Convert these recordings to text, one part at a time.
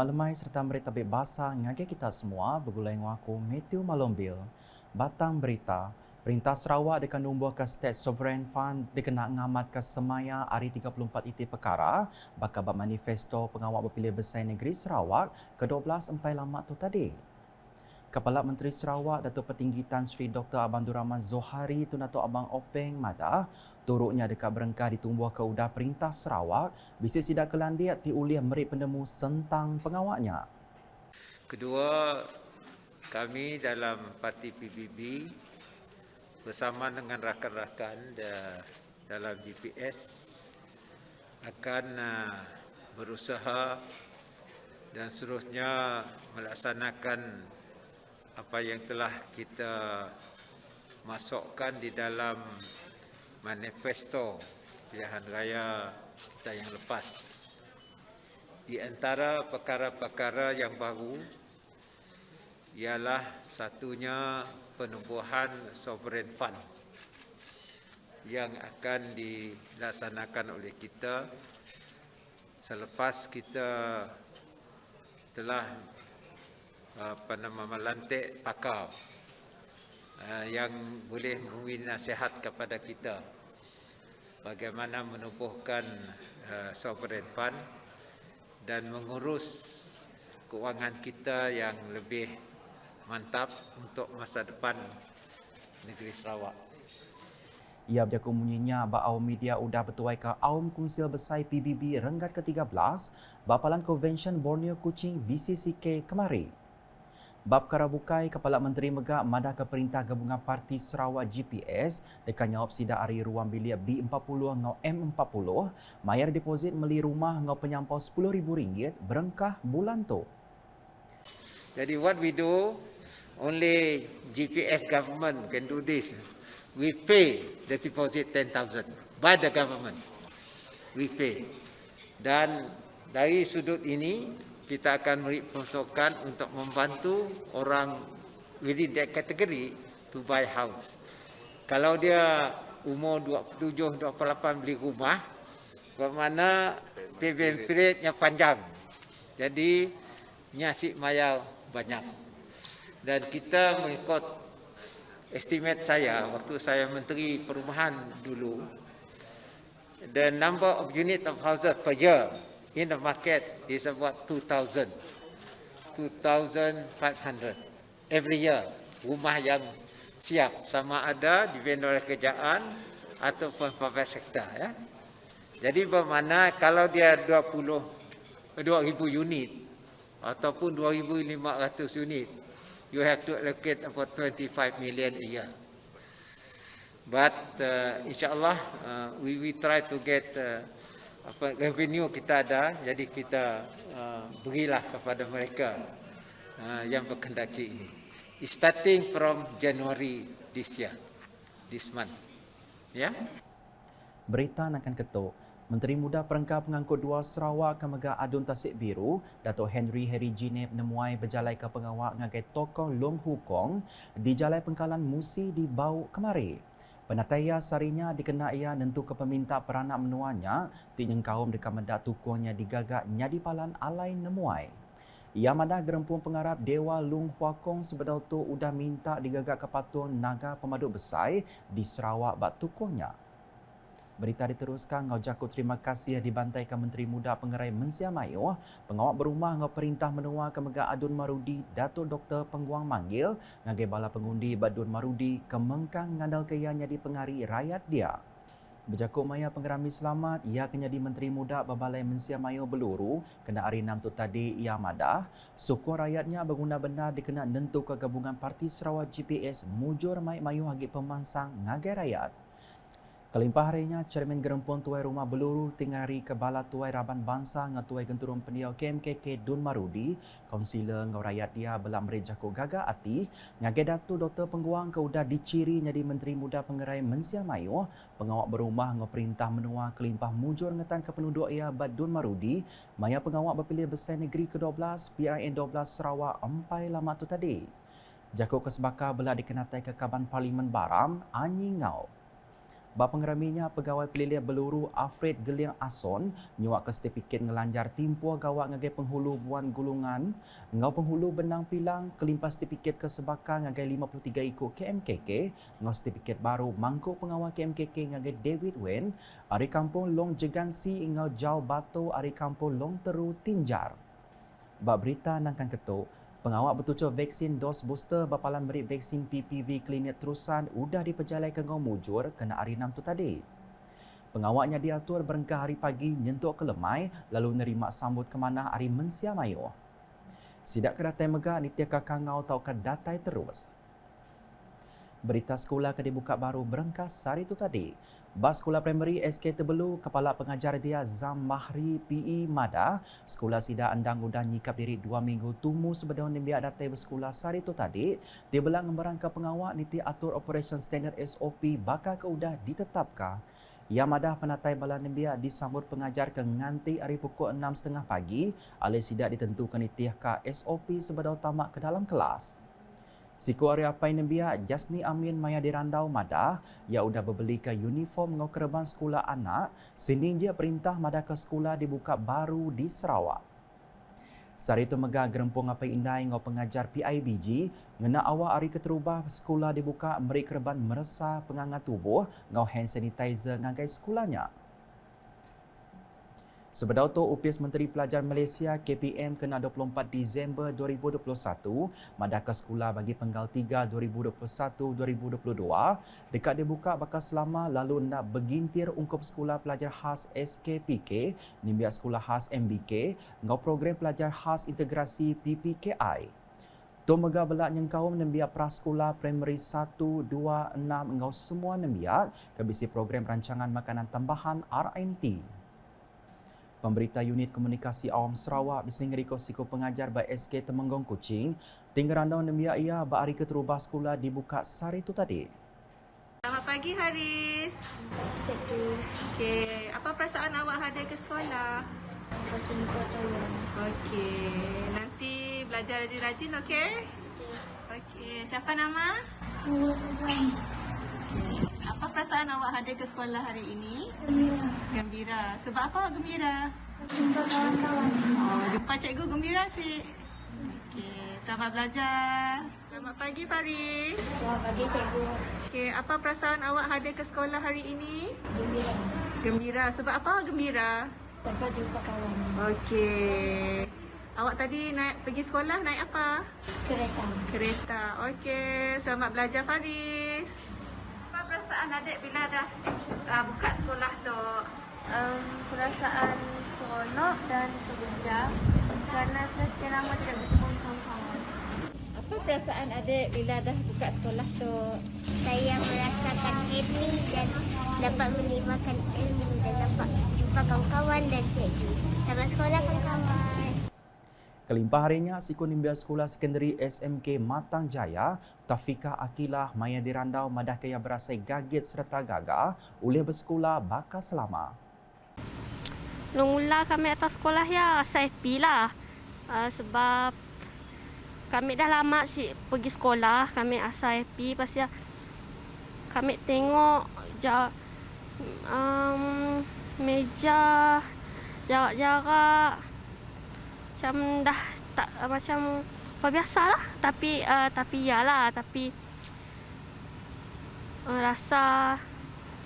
Lemai serta berita basah ngage kita semua bergulai aku Matthew Malombil. Batang berita, Perintah Sarawak dekan numbuh ke State Sovereign Fund dikena ngamat ke semaya hari 34 iti perkara bakal manifesto pengawal berpilih besar negeri Sarawak ke-12 sampai lama tu tadi. Kepala Menteri Sarawak Datuk Petinggi Tan Sri Dr. Abang Rahman Zohari tu Datuk Abang Openg Madah turutnya dekat berengkah ditumbuh ke udah Perintah Sarawak bisi sidak kelandiat diulih merit penemu sentang pengawaknya. Kedua, kami dalam parti PBB bersama dengan rakan-rakan dalam GPS akan berusaha dan seterusnya melaksanakan apa yang telah kita masukkan di dalam manifesto pilihan raya kita yang lepas. Di antara perkara-perkara yang baru ialah satunya penubuhan Sovereign Fund yang akan dilaksanakan oleh kita selepas kita telah melantik pakar yang boleh memberi nasihat kepada kita bagaimana menubuhkan Sovereign Fund dan mengurus keuangan kita yang lebih mantap untuk masa depan negeri Sarawak. Ia berjaku munyinya Aum Media udah bertuai ke Aum Kunsil Besar PBB Renggat ke-13 Bapalan Convention Borneo Kuching BCCK kemari. Bab Karabukai, Kepala Menteri Megak madah ke Perintah Gabungan Parti Sarawak GPS dekat nyawab sida hari ruang bilik B40 ngau M40 mayar deposit meli rumah ngau penyampau RM10,000 berengkah bulan tu. Jadi what we do, only GPS government can do this. We pay the deposit 10,000 by the government. We pay. Dan dari sudut ini kita akan beri peruntukan untuk membantu orang within that category to buy house. Kalau dia umur 27, 28 beli rumah, bermakna payment periodnya panjang. Jadi nyasik mayar banyak. Dan kita mengikut estimate saya, waktu saya Menteri Perumahan dulu, the number of unit of houses per year in the market is about 2,500 every year. Rumah yang siap sama ada di vendor kerajaan ataupun private sector. Ya. Jadi bermakna kalau dia 2,000 unit ataupun 2,500 unit, you have to allocate about 25 million a year. But insyaAllah we try to get revenue kita ada, jadi kita berilah kepada mereka yang berkendaki ini. Starting from January this year, this month. Ya. Berita akan ketuk. Menteri Muda Perengkap Pengangkut Dua Sarawak Kemegak Adun Tasik Biru, Datuk Henry Jineb menemuai berjalai ke pengawak ngagai tokoh Long Hukong di Jalai Pengkalan Musi di Bau kemari. Penataya sarinya dikena ia nentu ke peminta peranak menuanya, tinyeng kaum dekat mendak tukuhnya digagak nyadi palan alai nemuai. Ia madah gerempung pengarap Dewa Lung Hua Kong sebedal tu udah minta digagak ke patun naga pemaduk besar di Sarawak bak tukuhnya. Berita diteruskan, ngau jaku terima kasih dibantaikan Menteri Muda Pengerai Mensia Mayu, pengawak berumah ngau perintah menua Kemegak Adun Marudi, Datuk Dr. Pengguang Manggil, ngagai bala pengundi Badun Marudi, kemengkang ngandal kayanya di pengari rakyat dia. Berjakuk maya pengerami selamat, ia kena di Menteri Muda Babalai Mensia Mayu Beluru, kena hari 6 tu tadi ia madah, suku rakyatnya berguna benar dikena nentu ke gabungan Parti Sarawak GPS mujur mai mayu hagi pemansang ngagai rakyat. Kelimpah harinya, Cermin Gerempun Tuai Rumah Beluru tingari ke Bala Tuai Raban Bangsa dengan Tuai Genturun Pendiau KMKK Dun Marudi, Kaunsilor ngau rakyat dia belam rejaku gagak ati, ngagai Datu Dr. Pengguang ke udah diciri jadi Menteri Muda Pengerai Mensia Mayu, pengawak berumah ngau perintah menua kelimpah mujur ngetan ke penduduk ia Bad Dun Marudi, maya pengawak berpilih besar negeri ke-12 PIN 12 Sarawak empai lama tu tadi. Jakuk kesebaka bela dikenatai ke Kaban Parlimen Baram, Anyi Ngau. Pengeraminya pegawai peliliah Beluru Alfred Geliang Ason nyuak ke sertifikat ngelanjar timpua gawak ngagai penghulu buan gulungan ngau penghulu benang pilang kelimpas sertifikat kesebaka ngagai 53 ikut KMKK ngau sertifikat baru mangkuk pengawal KMKK ngagai David Wen ari kampung Long Jegansi ngau Jau Batu ari kampung Long Teru Tinjar. Berita nangkan ketuk pengawak bertujuh vaksin dos booster bapalan beri vaksin PPV klinik terusan udah diperjalai ke ngau mujur kena hari 6 tu tadi. Pengawaknya diatur berengkah hari pagi nyentuk ke Lemai lalu nerima sambut ke mana hari Mensia Mayu. Sidak kedatai megah nitia kakangau tau kedatai terus. Berita sekolah ke dibuka baru berengkas hari itu tadi. Bas Sekolah Primary SK Terbelu, Kepala Pengajar dia Zam Mahri PE Mada, Sekolah Sida Andang udah nyikap diri 2 minggu tumu sebelum dia datai bersekolah hari itu tadi, dia belang ngembarangka pengawak niti atur Operation Standard SOP bakal ke udah ditetapkan. Ia madah penatai bala nembia disambut pengajar ke nganti hari pukul 6.30 pagi, alih sidak ditentukan nitiah ka SOP sebelum tamak ke dalam kelas. Siku hari apai nembia Jasni Amin Maya dirandau madah, ia udah berbeli ke uniform ngau kereban sekolah anak, sini je perintah madah ke sekolah dibuka baru di Sarawak. Sari itu megah gerempung apai indai ngau pengajar PIBG, ngena awak hari keterubah sekolah dibuka meri kereban meresa pengangat tubuh ngau hand sanitizer ngagai sekolahnya. Sebedau tu, UPS Menteri Pelajar Malaysia KPM kena 24 Disember 2021 madah ke sekolah bagi penggal 3 2021-2022 dekat dibuka bakal selama lalu nak bergintir ungkup sekolah pelajar khas SKPK nimbia sekolah khas MBK ngau program pelajar khas integrasi PPKI. Tu mega belak nyengkau nembia prasekolah primary 1, 2, 6 ngau semua nembia kebisi program rancangan makanan tambahan RNT. Pemberita Unit Komunikasi Awam Sarawak bising riko siku pengajar by SK Temenggong Kuching, tinggal randau nembia ia bahari keterubah sekolah dibuka hari itu tadi. Selamat pagi Haris. Okey, apa perasaan awak hadir ke sekolah? Macam minta tolong. Okey, nanti belajar rajin-rajin, okey? Okey, siapa nama? Ini Suzan. Apa perasaan awak hadir ke sekolah hari ini? Gembira. Gembira. Sebab apa awak gembira? Jumpa kawan-kawan. Oh, jumpa cikgu gembira sih. Okey, selamat belajar. Selamat pagi Faris. Selamat pagi cikgu. Okey, apa perasaan awak hadir ke sekolah hari ini? Gembira. Gembira. Sebab apa awak gembira? Dapat jumpa kawan. Okey. Awak tadi pergi sekolah naik apa? Kereta. Kereta. Okey, selamat belajar Faris. Apa perasaan adik bila dah buka sekolah tu? Perasaan seronok dan gembira kerana sekian lama tidak bertemu kawan-kawan. Apa perasaan adik bila dah buka sekolah tu? Saya merasakan happy dan dapat menerima ilmu dan dapat jumpa kawan-kawan dan cikgu. Selamat sekolah kawan-kawan. Kelimpah harinya, siku nimbia sekolah sekondari SMK Matang Jaya, Tafika Akilah Maya dirandau madah kaya berasai gagit serta gagah oleh bersekolah bakal selama. Mula kami atas sekolah ya SIP lah. Sebab kami dah lama sih pergi sekolah, kami SIP pasal kami tengok meja jarak macam dah tak macam apa biasalah, tapi iyalah, tapi rasa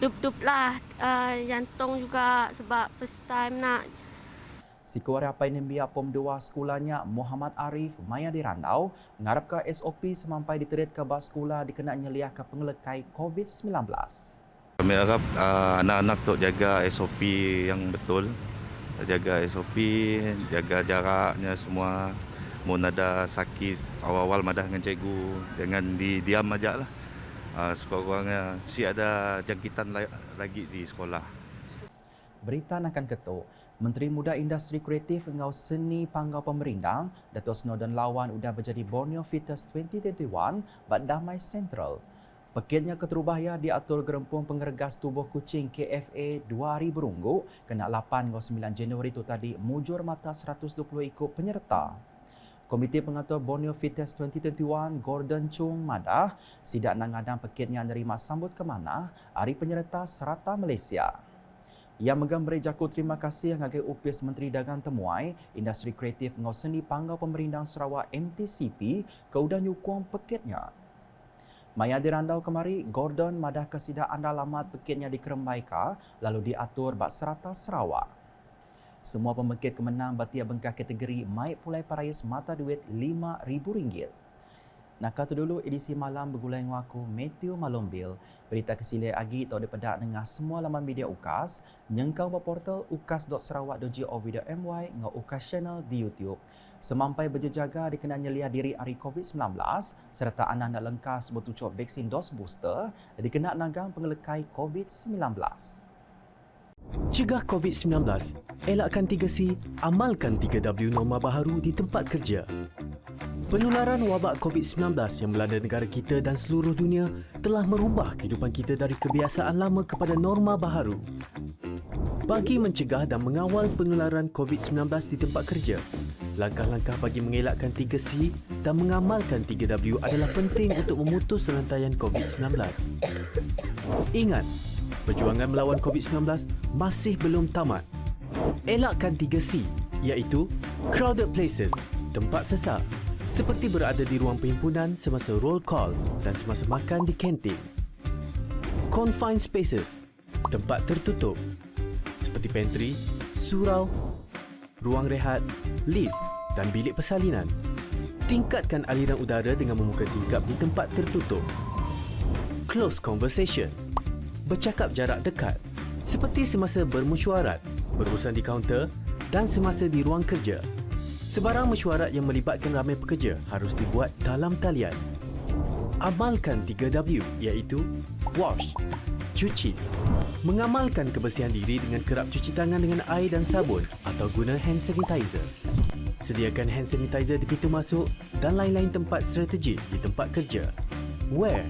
dup-dup lah, jantung juga sebab first time nak. Siku hari apai nembia POM 2 sekolahnya Muhammad Arif Maya dirandau ngarap ke SOP semampai diterit ke bas sekolah dikena nyeliah ke pengelekai COVID-19. Kami harap anak-anak tu jaga SOP yang betul, jaga SOP, jaga jaraknya semua. Mun ada sakit awal-awal madah dengan cikgu, jangan diam aja lah. Sekurang-kurangnya si ada jangkitan lagi di sekolah. Berita nakan ketuk, Menteri Muda Industri Kreatif ngau seni panggau pemerintah, Dato' Snowden Lawan udah menjadi Borneo Fitters 2021 bak Damai Central. Pekitnya keterubahaya diatur gerempung pengergas tubuh kucing KFA 2 hari berunggu kena 8 9 Januari itu tadi mujur mata 120 ikut penyerta. Komite Pengatur Borneo Fitness 2021 Gordon Chung madah sidak nangadang pekitnya nerima sambut ke mana Hari Penyerta Serata Malaysia. Ia menggambari jaku terima kasih ngagai upis Menteri Dagang Temuai, Industri Kreatif ngau seni Panggau Pemerintah Sarawak MTCP ke udah nyukung pekitnya. Maya dirandau kemari, Gordon madah kesidak anda alamat pekitnya di Kerembaika lalu diatur bak Serata Sarawak. Semua pemekit kemenang batia bengkah kategori Maik Pulai Parayas mata duit RM5,000. Nak kata dulu edisi malam bergulai dengan aku Matthew Malombil. Berita kesilai agi atau dipedak dengan semua laman media UKAS. Nyengkau portal ukas.sarawak.gov.my dengan UKAS channel di YouTube. Semampai berjaga dikenanya lihat diri hari COVID-19 serta anda nak lengkas bertucuk vaksin dos booster dikena nagang pengelekai COVID-19. Cegah COVID-19, elakkan 3C, amalkan 3W norma baharu di tempat kerja. Penularan wabak COVID-19 yang melanda negara kita dan seluruh dunia telah merubah kehidupan kita dari kebiasaan lama kepada norma baharu. Bagi mencegah dan mengawal penularan COVID-19 di tempat kerja, langkah-langkah bagi mengelakkan 3C dan mengamalkan 3W adalah penting untuk memutus rantaian COVID-19. Ingat, perjuangan melawan COVID-19 masih belum tamat. Elakkan 3C, iaitu crowded places, tempat sesak, seperti berada di ruang perhimpunan semasa roll call dan semasa makan di kantin. Confined spaces, tempat tertutup, seperti pantry, surau, ruang rehat, lift dan bilik persalinan. Tingkatkan aliran udara dengan membuka tingkap di tempat tertutup. Close conversation, bercakap jarak dekat, seperti semasa bermesyuarat, berurusan di kaunter dan semasa di ruang kerja. Sebarang mesyuarat yang melibatkan ramai pekerja harus dibuat dalam talian. Amalkan 3W iaitu wash, cuci. Mengamalkan kebersihan diri dengan kerap cuci tangan dengan air dan sabun atau guna hand sanitizer. Sediakan hand sanitizer di pintu masuk dan lain-lain tempat strategik di tempat kerja. Wear,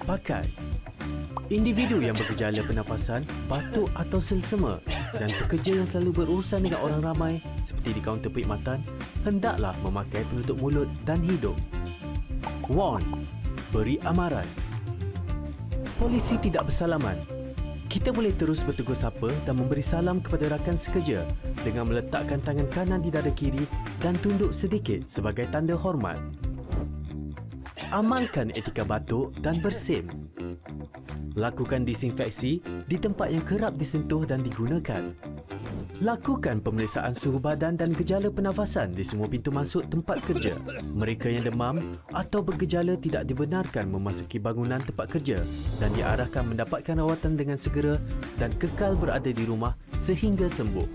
pakai. Individu yang bergejala pernafasan, batuk atau selsema dan pekerja yang selalu berurusan dengan orang ramai seperti di kaunter perkhidmatan hendaklah memakai penutup mulut dan hidung. Warn, beri amaran. Polisi tidak bersalaman. Kita boleh terus bertegur sapa dan memberi salam kepada rakan sekerja dengan meletakkan tangan kanan di dada kiri dan tunduk sedikit sebagai tanda hormat. Amalkan etika batuk dan bersin. Lakukan disinfeksi di tempat yang kerap disentuh dan digunakan. Lakukan pemeriksaan suhu badan dan gejala pernafasan di semua pintu masuk tempat kerja. Mereka yang demam atau bergejala tidak dibenarkan memasuki bangunan tempat kerja dan diarahkan mendapatkan rawatan dengan segera dan kekal berada di rumah sehingga sembuh.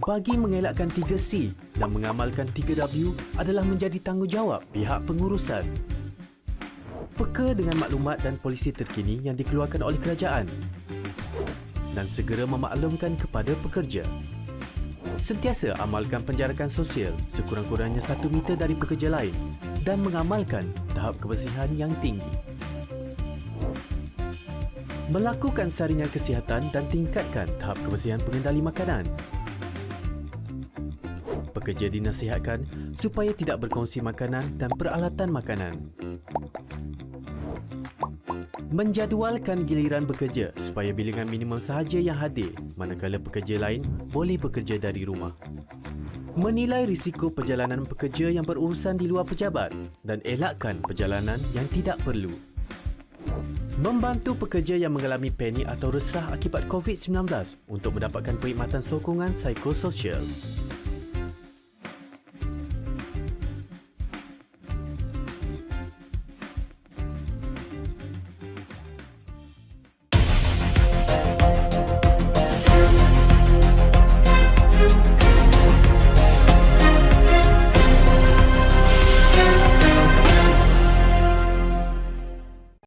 Bagi mengelakkan 3C dan mengamalkan 3W adalah menjadi tanggungjawab pihak pengurusan. Peka dengan maklumat dan polisi terkini yang dikeluarkan oleh kerajaan dan segera memaklumkan kepada pekerja. Sentiasa amalkan penjarakan sosial sekurang-kurangnya 1 meter dari pekerja lain dan mengamalkan tahap kebersihan yang tinggi. Melakukan saringan kesihatan dan tingkatkan tahap kebersihan pengendali makanan. Pekerja dinasihatkan supaya tidak berkongsi makanan dan peralatan makanan. Menjadualkan giliran bekerja supaya bilangan minimum sahaja yang hadir manakala pekerja lain boleh bekerja dari rumah. Menilai risiko perjalanan pekerja yang berurusan di luar pejabat dan elakkan perjalanan yang tidak perlu. Membantu pekerja yang mengalami panik atau resah akibat COVID-19 untuk mendapatkan perkhidmatan sokongan psikososial.